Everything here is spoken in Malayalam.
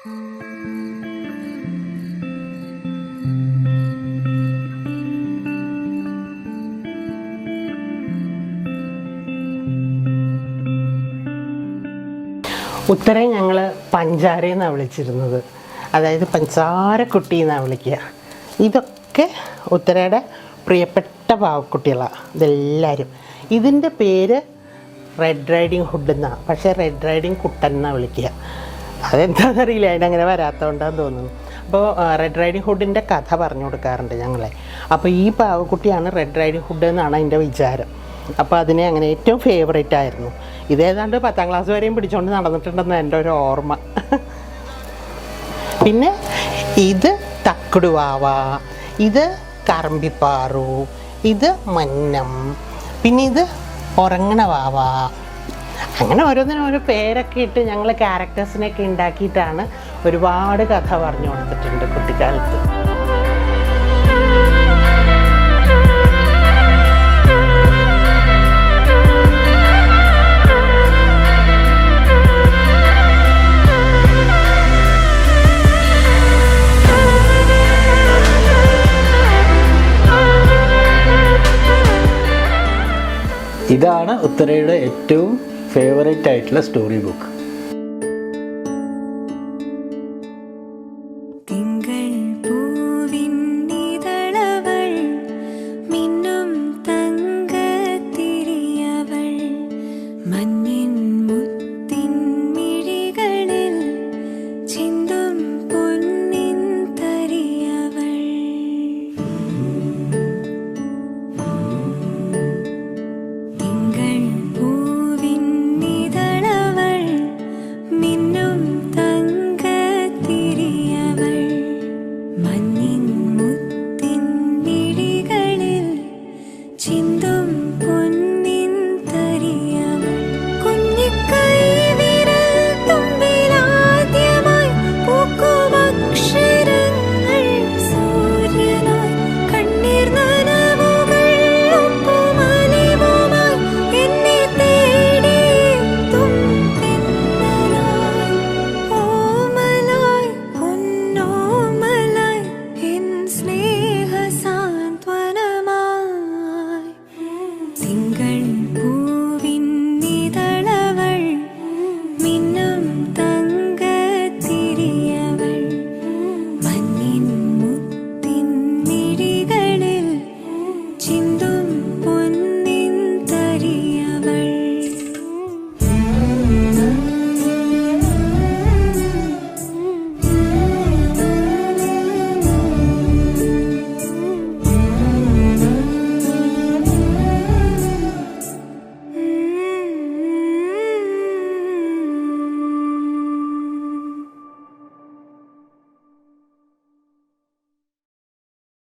ഉത്തരയെ ഞങ്ങൾ പഞ്ചാരയെന്നാണ് വിളിച്ചിരുന്നത്, അതായത് പഞ്ചാരക്കുട്ടി എന്നാണ് വിളിക്കുക. ഇതൊക്കെ ഉത്തരയുടെ പ്രിയപ്പെട്ട പാവക്കുട്ടികളാണ് ഇതെല്ലാവരും. ഇതിൻ്റെ പേര് റെഡ് റൈഡിങ് ഹുഡ് എന്നാണ്, പക്ഷേ റെഡ് റൈഡിങ് കുട്ടൻ എന്നാണ് വിളിക്കുക. അതെന്താണെന്നറിയില്ല, അതിനങ്ങനെ വരാത്തതുകൊണ്ടാന്ന് തോന്നുന്നു. അപ്പോൾ റെഡ് റൈഡിങ് ഹുഡിൻ്റെ കഥ പറഞ്ഞു കൊടുക്കാറുണ്ട് ഞങ്ങളെ. അപ്പോൾ ഈ പാവക്കുട്ടിയാണ് റെഡ് റൈഡിങ് ഹുഡ് എന്നാണ് അതിൻ്റെ വിചാരം. അപ്പോൾ അതിനെ അങ്ങനെ ഏറ്റവും ഫേവറേറ്റ് ആയിരുന്നു. ഇതേതാണ്ട് 10ാം ക്ലാസ് വരെയും പിടിച്ചുകൊണ്ട് നടന്നിട്ടുണ്ടെന്ന് എൻ്റെ ഒരു ഓർമ്മ. പിന്നെ ഇത് തക്കുടുവാവ, ഇത് കറമ്പിപ്പാറു, ഇത് മന്നം, പിന്നെ ഇത് ഉറങ്ങണ വാവ. അങ്ങനെ ഓരോന്നിനും ഓരോ പേരൊക്കെ ഇട്ട് ഞങ്ങൾ ക്യാരക്ടേഴ്സിനെയൊക്കെ ഉണ്ടാക്കിയിട്ടാണ് ഒരുപാട് കഥ പറഞ്ഞു കൊടുത്തിട്ടുണ്ട് കുട്ടിക്കാലത്ത്. ഇതാണ് ഉത്തരയുടെ ഏറ്റവും ഫേവറേറ്റ് ആയിട്ടുള്ള സ്റ്റോറി ബുക്ക്.